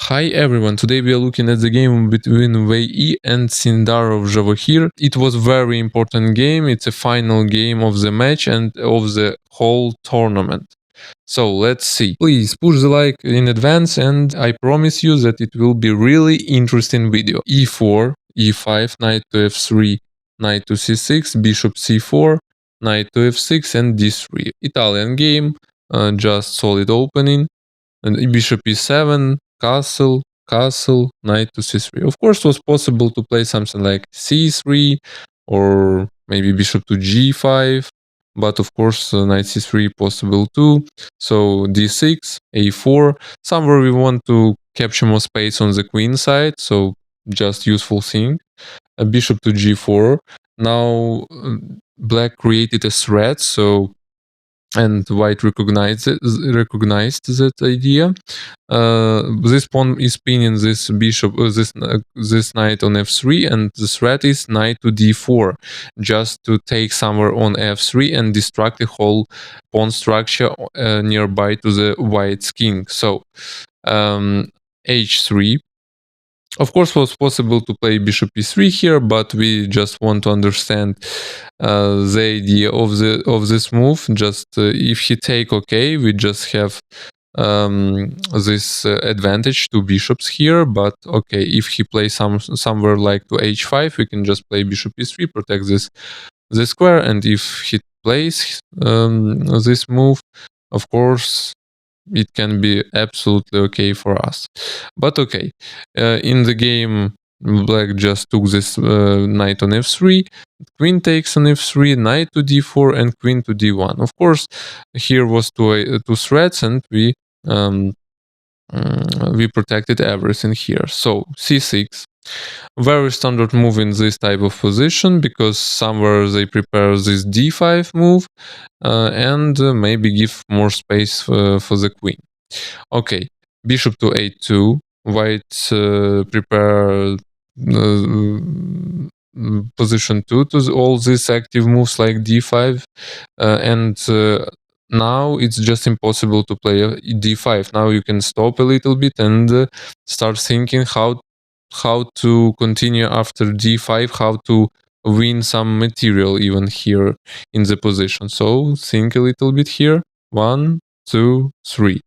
Hi everyone, today we are looking at the game between FIDE and Sindarov over here. It was very important game, it's a final game of the match and of the whole tournament. So let's see. Please push the like in advance and I promise you that it will be really interesting video. e4, e5, knight to f3, knight to c6, bishop c4, knight to f6 and d3. Italian game, just solid opening. And bishop e7, castle, castle, knight to c3. Of course, it was possible to play something like c3 or maybe bishop to g5, but of course, knight c3 possible too. So d6, a4. Somewhere we want to capture more space on the queen side, so just useful thing. A bishop to g4. Now black created a threat, so and white recognized that idea. This pawn is pinning this bishop, this knight on f3, and the threat is knight to d4, just to take somewhere on f3 and destruct the whole pawn structure nearby to the white's king. So h3. Of course, was possible to play bishop e3 here, but we just want to understand the idea of this move. Just if he take okay, we just have this advantage to bishops here. But okay, if he plays somewhere like to h5, we can just play bishop e3, protect this square, and if he plays this move, of course, it can be absolutely okay for us. But okay, in the game, black just took this knight on f3, queen takes on f3, knight to d4, and queen to d1. Of course, here was two threats, and we protected everything here. So c6. Very standard move in this type of position, because somewhere they prepare this d5 move and maybe give more space for the queen. Okay, bishop to a2. White prepare position 2 to all these active moves like d5, and now it's just impossible to play d5. Now you can stop a little bit and start thinking how to continue after d5, how to win some material even here in the position. So think a little bit here. 1, 2, 3.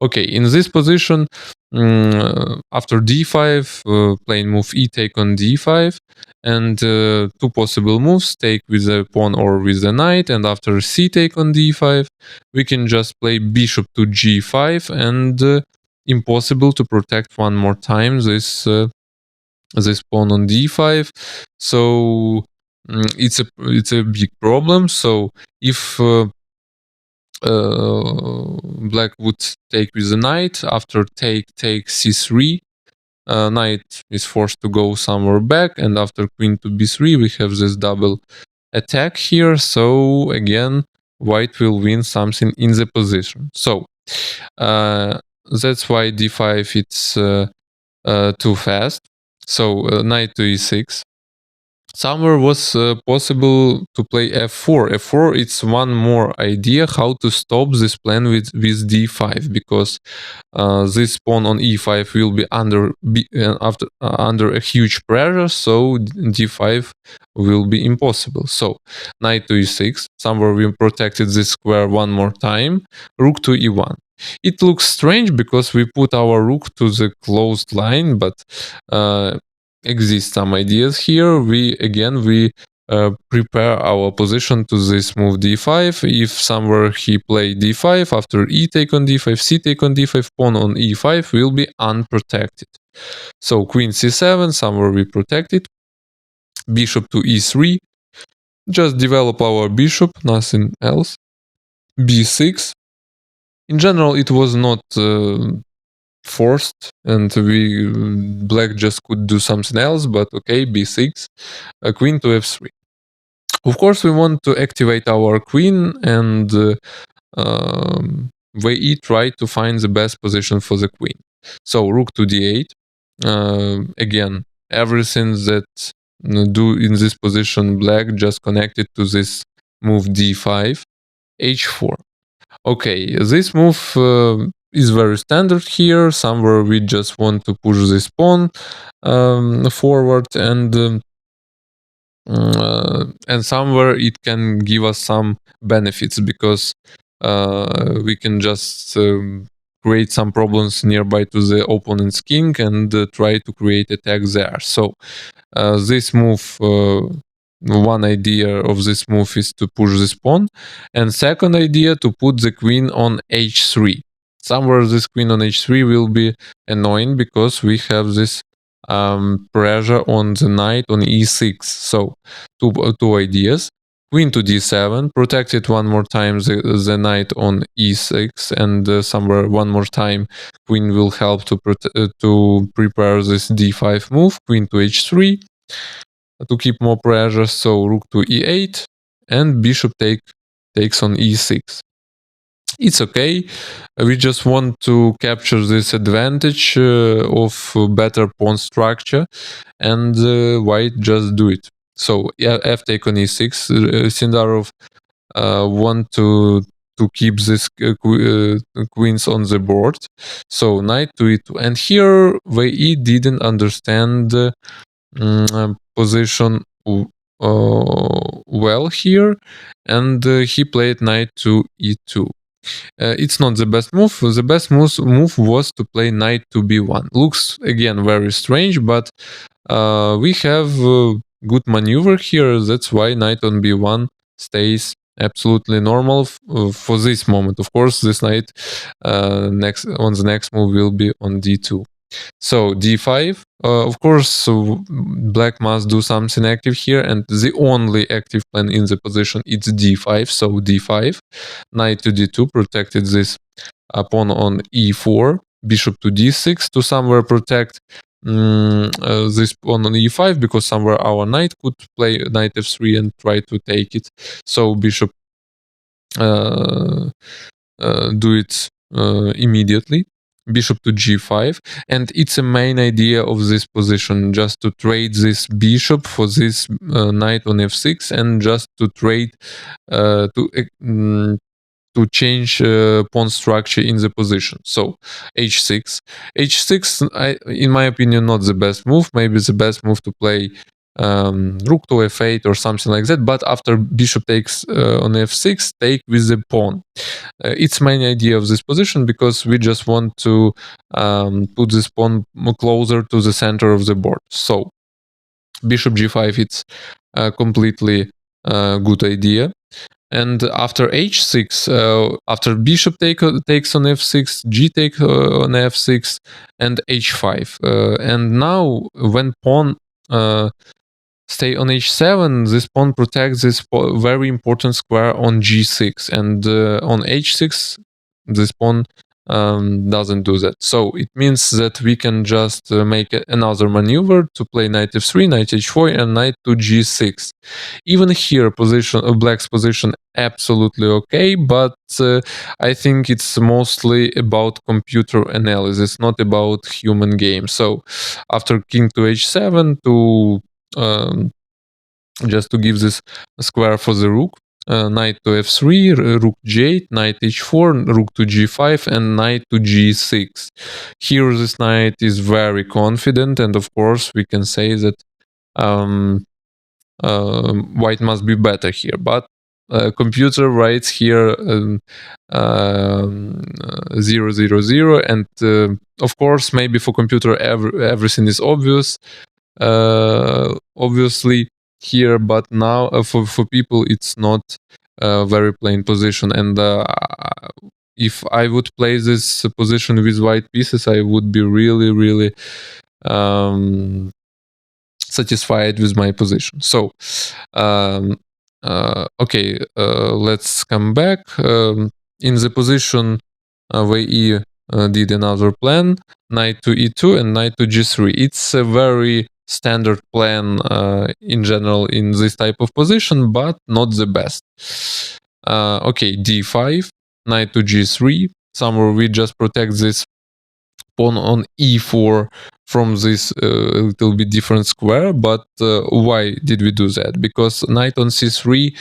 Okay, in this position, after d5, playing move e take on d5, and two possible moves, take with the pawn or with the knight, and after c take on d5, we can just play bishop to g5, and impossible to protect one more time this pawn on d5. So it's a big problem. So if black would take with the knight, after take c3, knight is forced to go somewhere back, and after queen to b3 we have this double attack here. So again, white will win something in the position. So that's why d5 it's too fast. So knight to e6. Somewhere was possible to play f4. f4, it's one more idea how to stop this plan with d5, because this pawn on e5 will be under a huge pressure, so d5 will be impossible. So knight to e6, somewhere we protected this square one more time, rook to e1. It looks strange because we put our rook to the closed line, but exist some ideas here. We prepare our position to this move d5. If somewhere he play d5, after e take on d5, c take on d5, pawn on e5 will be unprotected. So queen c7, somewhere we protect it. Bishop to e3. Just develop our bishop, nothing else. b6. In general, it was not forced, and black just could do something else, but okay, b6, queen to f3. Of course, we want to activate our queen, and we try to find the best position for the queen. So rook to d8. Again, everything that do in this position, black just connected to this move d5, h4. Okay, this move is very standard here. Somewhere we just want to push this pawn forward, and somewhere it can give us some benefits because we can just create some problems nearby to the opponent's king and try to create attack there. So this move, one idea of this move is to push this pawn, and second idea to put the queen on h3. Somewhere this queen on h3 will be annoying because we have this pressure on the knight on e6. So two ideas. Queen to d7, protect it one more time, the knight on e6, and somewhere one more time, queen will help to prepare this d5 move. Queen to h3 to keep more pressure. So rook to e8, and bishop takes on e6. It's okay. We just want to capture this advantage of better pawn structure, and white just do it. So yeah, f take on e6. Sindarov want to keep this queens on the board. So knight to e2, and here VE didn't understand position well here, and he played knight to e2. It's not the best move. The best move was to play knight to b1. Looks again very strange, but we have good maneuver here. That's why knight on b1 stays absolutely normal for this moment. Of course, this knight next on the next move will be on d2. So d5, of course, black must do something active here, and the only active plan in the position is d5. So d5, knight to d2 protected this pawn on e4, bishop to d6 to somewhere protect this pawn on e5, because somewhere our knight could play knight f3 and try to take it. So bishop do it immediately. Bishop to g5, and it's a main idea of this position, just to trade this bishop for this knight on f6, and just to trade to change pawn structure in the position. So h6, in my opinion, not the best move. Maybe the best move to play rook to f8 or something like that. But after bishop takes on f6, take with the pawn. It's main idea of this position because we just want to put this pawn closer to the center of the board. So bishop g5, it's a completely good idea. And after h6, after bishop takes on f6, g take on f6, and h5. And now when pawn stay on h7, this pawn protects this very important square on g6, and on h6 this pawn doesn't do that. So it means that we can just make another maneuver to play knight f3, knight h4, and knight to g6. Even here, black's position absolutely okay, but I think it's mostly about computer analysis, not about human game. So after king to h7 to just to give this square for the rook, knight to f3, rook g8, knight h4, rook to g5, and knight to g6. Here this knight is very confident, and of course we can say that white must be better here, but computer writes here 000, and of course maybe for computer everything is obviously here, but now for people it's not a very plain position. And if I would play this position with white pieces, I would be really satisfied with my position. So okay, let's come back. In the position VE did another plan, knight to e2 and knight to g3. It's a very standard plan in general in this type of position, but not the best. Okay, d5, knight to g3. Somewhere we just protect this pawn on e4 from this little bit different square. But why did we do that? Because knight on c3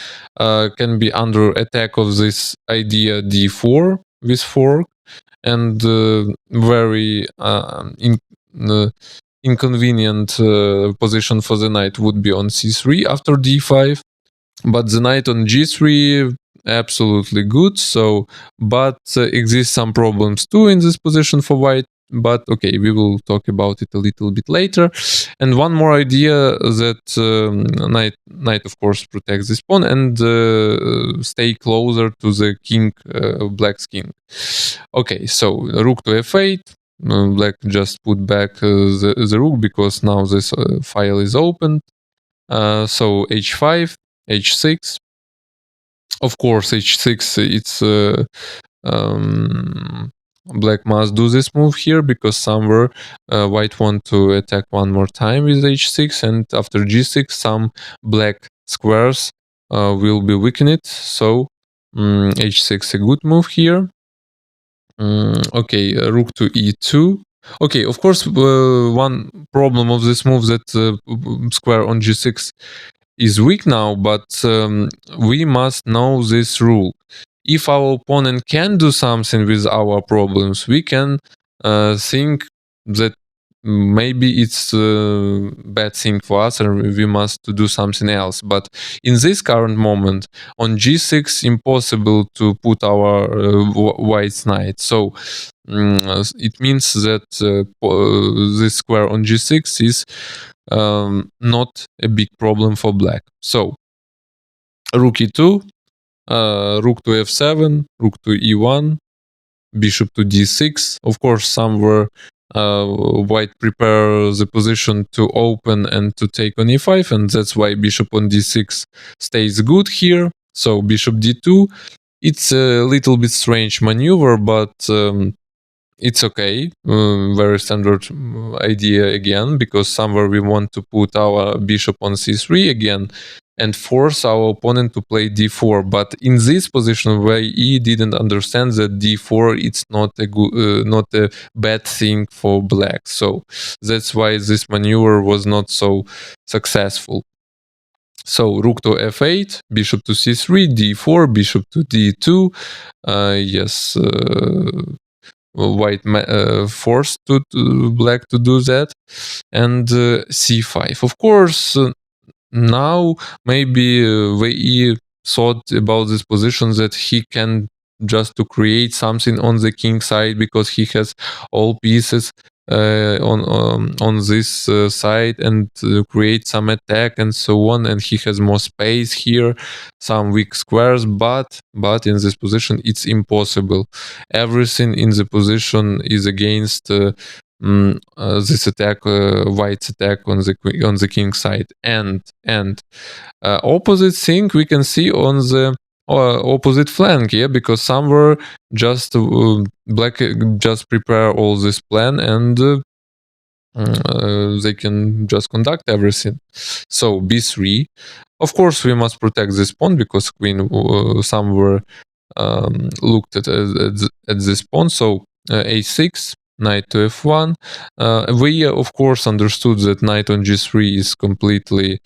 can be under attack of this idea d4 with fork, and very inconvenient position for the knight would be on c3 after d5, but the knight on g3 absolutely good. So, but exist some problems too in this position for white. But okay, we will talk about it a little bit later. And one more idea that knight of course protects this pawn and stay closer to the king, black's king. Okay, so rook to f8. Black just put back the rook because now this file is opened. So h5, h6. Of course, h6. It's black must do this move here because somewhere white want to attack one more time with h6, and after g6, some black squares will be weakened. So h6 a good move here. Okay, rook to e2. Okay, of course, one problem of this move that square on g6 is weak now, but we must know this rule. If our opponent can do something with our problems, we can think that maybe it's a bad thing for us and we must do something else. But in this current moment, on g6, impossible to put our white's knight. So it means that this square on g6 is not a big problem for black. So rook e2, rook to f7, rook to e1, bishop to d6. Of course, somewhere white prepare the position to open and to take on e5, and that's why bishop on d6 stays good here. So bishop d2. It's a little bit strange maneuver, but it's okay. Very standard idea again, because somewhere we want to put our bishop on c3 again and force our opponent to play d4. But in this position, where he didn't understand that d4 it's not a bad thing for black. So that's why this maneuver was not so successful. So rook to f8, bishop to c3, d4, bishop to d2. Yes, white forced to black to do that, and c5. Of course, now maybe Wei thought about this position that he can just to create something on the king side because he has all pieces on this side and create some attack and so on, and he has more space here, some weak squares, but in this position it's impossible. Everything in the position is against this attack, white's attack on the king side, and opposite thing we can see on the opposite flank, yeah, because somewhere just black just prepare all this plan and they can just conduct everything. So b3. Of course, we must protect this pawn because queen somewhere looked at this pawn. So a6, knight to f1. We of course understood that knight on g3 is completely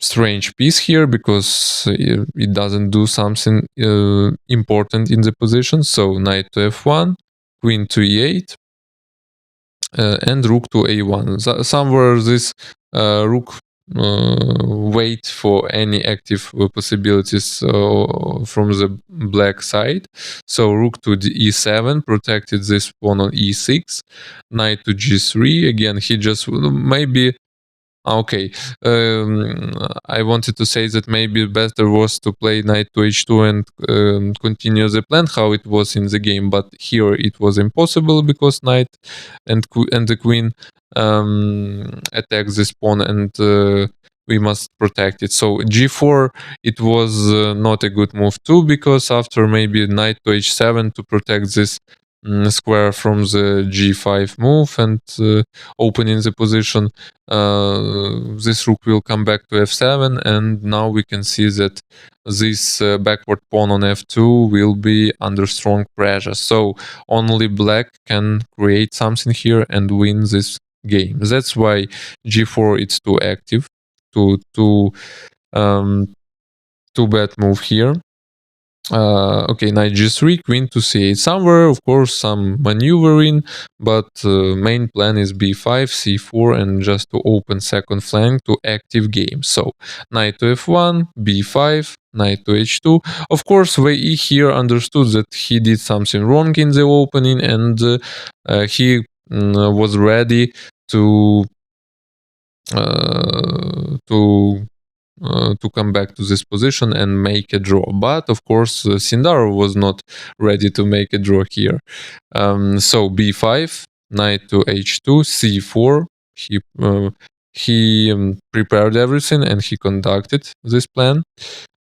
strange piece here because it doesn't do something important in the position. So knight to f1, queen to e8, and rook to a1. Somewhere this rook wait for any active possibilities from the black side. So rook to e7 protected this pawn on e6, knight to g3. Again, he just maybe. Okay, I wanted to say that maybe better was to play knight to h2 and continue the plan how it was in the game, but here it was impossible because knight and the queen attacks this pawn, and we must protect it. So g4 it was not a good move too, because after maybe knight to h7 to protect this square from the g5 move and opening the position, this rook will come back to f7, and now we can see that this backward pawn on f2 will be under strong pressure. So only black can create something here and win this game. That's why g4 it's too active, too bad move here. Okay, knight g3, queen to c8. Somewhere, of course, some maneuvering, but main plan is b5, c4, and just to open second flank to active game. So knight to f1, b5, knight to h2. Of course, Wei here understood that he did something wrong in the opening, and he was ready to uh, to to come back to this position and make a draw. But of course, Sindarov was not ready to make a draw here. So b5, knight to h2, c4. He prepared everything and he conducted this plan.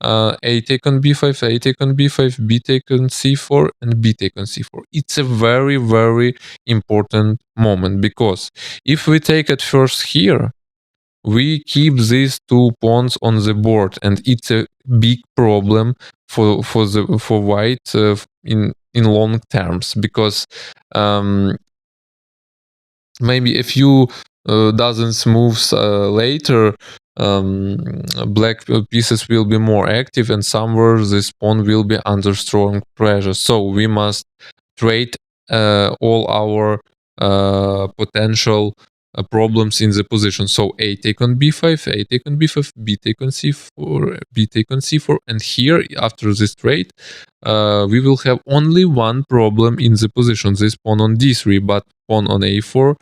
A take on b5, a take on b5, b take on c4, and b take on c4. It's a very, very important moment because if we take it first here, we keep these two pawns on the board, and it's a big problem for white in long terms because maybe a few dozens moves later, black pieces will be more active, and somewhere this pawn will be under strong pressure. So we must trade all our potential problems in the position. So a take on b5, a take on b5, b take on c4, b take on c4, and here after this trade, we will have only one problem in the position, this pawn on d3, but pawn on a4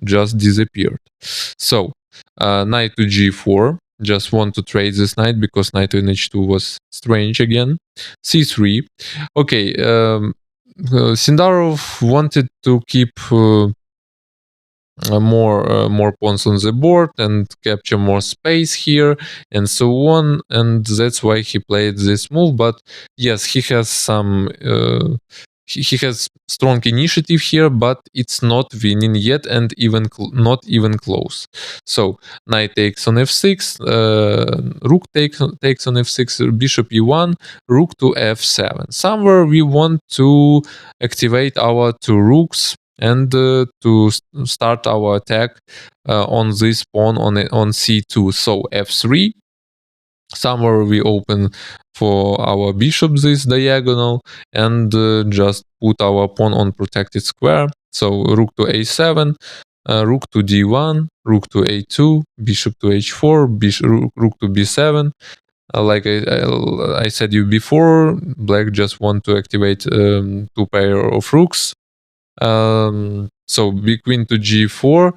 just disappeared. So knight to g4, just want to trade this knight because knight to h2 was strange again. c3. Okay, Sindarov wanted to keep more pawns on the board and capture more space here and so on, and that's why he played this move. But yes, he has some he has strong initiative here, but it's not winning yet, and even not even close. So knight takes on f6, rook takes on f6, bishop e1, rook to f7. Somewhere we want to activate our two rooks and to start our attack on this pawn on c2. So f3. Somewhere we open for our bishop this diagonal and just put our pawn on protected square. So rook to a7, rook to d1, rook to a2, bishop to h4, rook to b7. Like I said you before, black just want to activate two pair of rooks. So b queen to g4,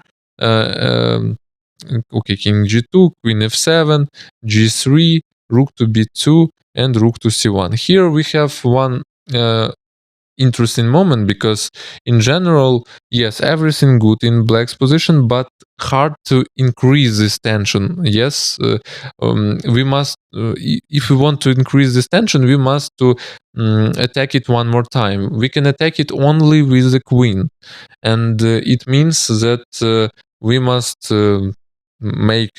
okay, king g2, queen f7, g3, rook to b2, and rook to c1. Here we have one interesting moment because in general, yes, everything good in black's position, but hard to increase this tension. Yes, we must, if we want to increase this tension, we must to attack it one more time. We can attack it only with the queen, and it means that we must make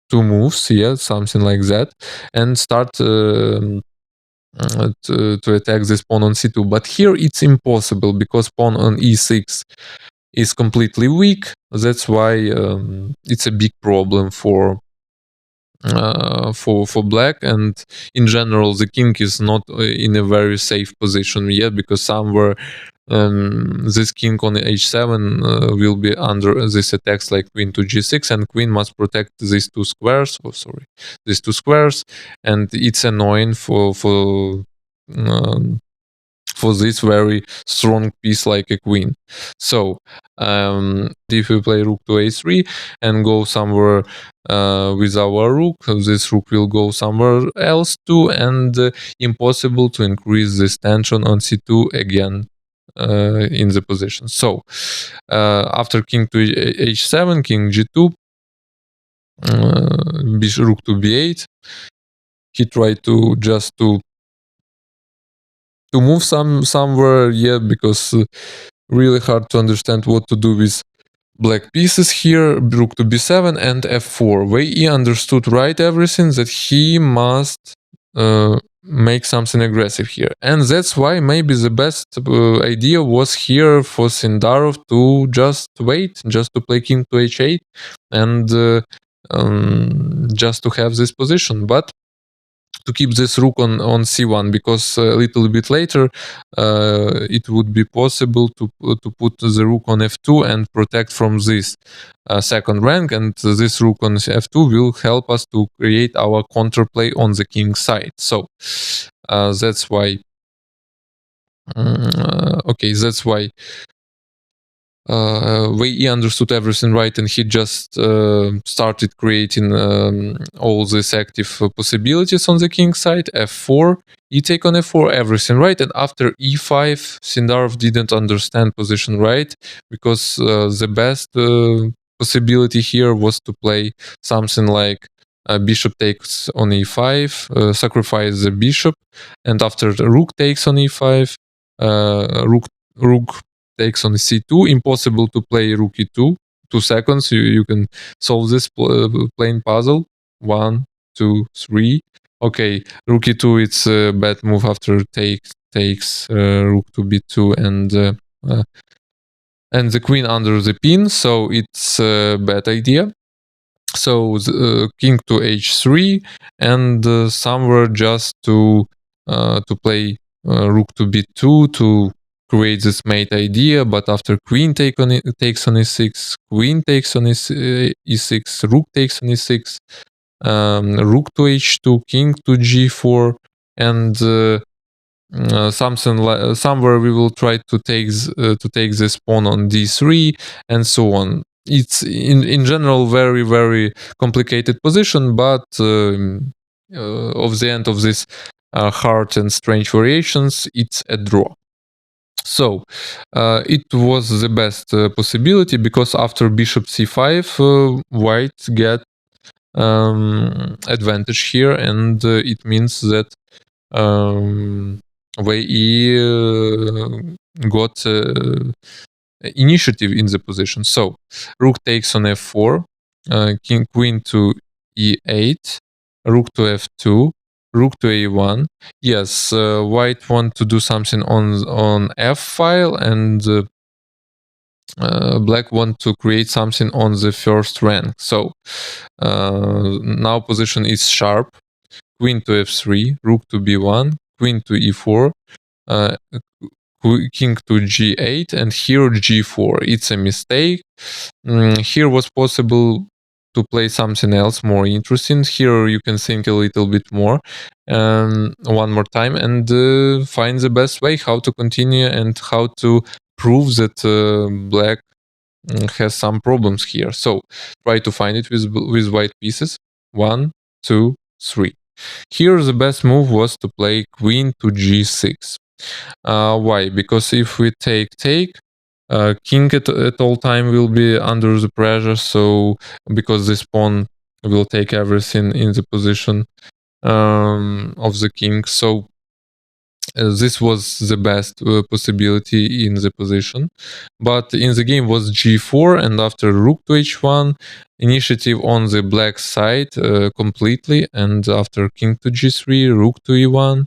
two moves, yeah, something like that, and start to attack this pawn on c2. But here it's impossible because pawn on e6 is completely weak. That's why it's a big problem for black, and in general the king is not in a very safe position yet because somewhere this king on h7 will be under these attacks like queen to g6, and queen must protect these two squares. Oh, sorry, these two squares, and it's annoying um, for this very strong piece like a queen. So if we play rook to a3 and go somewhere with our rook, this rook will go somewhere else too, and impossible to increase this tension on c2 again in the position. So after king to h7, king g2, rook to b8, he tried to just to move somewhere, yeah, because really hard to understand what to do with black pieces here. Rook to b7 and f4. Wei Yi understood right everything, that he must make something aggressive here, and that's why maybe the best idea was here for Sindarov to just wait, just to play king to h8 and just to have this position. But to keep this rook on c1, because a little bit later it would be possible to put the rook on f2 and protect from this second rank, and this rook on f2 will help us to create our counterplay on the king side. So that's why okay, that's why he understood everything right, and he just started creating all these active possibilities on the king side. F4, e take on f4, everything right. And after e5, Sindarov didn't understand position right, because the best possibility here was to play something like bishop takes on e5, sacrifice the bishop, and after the rook takes on e5, rook takes on c2. Impossible to play rook e2. 2 seconds. You can solve this plain puzzle. 1, 2, 3. Okay, rook e2. It's a bad move after takes rook to b2 and the queen under the pin. So it's a bad idea. So king to h3, and somewhere just to play rook to b2 to create this mate idea. But after queen takes on e6, queen takes on e6, rook takes on e6, rook to h2, king to g4, and something like somewhere we will try to take this pawn on d3 and so on. It's in general very, very complicated position, but of the end of this hard and strange variations, it's a draw. So it was the best possibility, because after bishop c5, white get advantage here, and it means that he got initiative in the position. So rook takes on f4, queen to e8, rook to f2, rook to a1. Yes, white want to do something on f file, and black want to create something on the first rank. So now position is sharp. Queen to f3, rook to b1, queen to e4, king to g8, and here g4. It's a mistake. Here was possible to play something else more interesting. Here you can think a little bit more one more time, and find the best way how to continue and how to prove that black has some problems here. So try to find it with white pieces. 1, 2, 3. Here the best move was to play queen to g6. Why? Because if we take, king at all time will be under the pressure. So because this pawn will take everything in the position of the king. So this was the best possibility in the position. But in the game was g4, and after rook to h1, initiative on the black side completely, and after king to g3, rook to e1,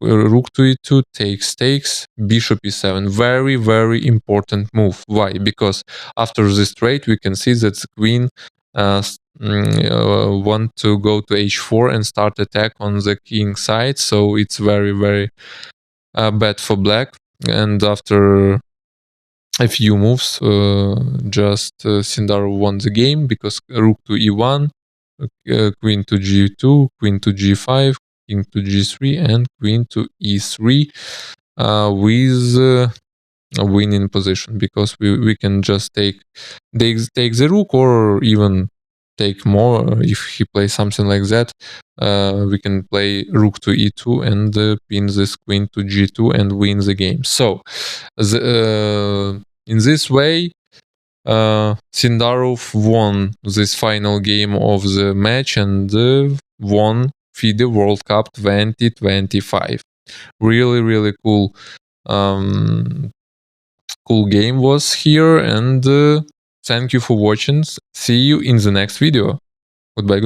rook to e2, takes, bishop e7. Very, very important move. Why? Because after this trade, we can see that the queen want to go to h4 and start attack on the king side. So it's very, very bad for black. And after a few moves, just Sindarov won the game, because rook to e1, queen to g2, queen to g5, king to g3, and queen to e3 with a winning position, because we can just take the rook, or even take more. If he plays something like that, we can play rook to e2 and pin this queen to g2 and win the game. So in this way, Sindarov won this final game of the match, and won FIDE World Cup 2025. Really, really cool game was here, and thank you for watching. See you in the next video. Goodbye.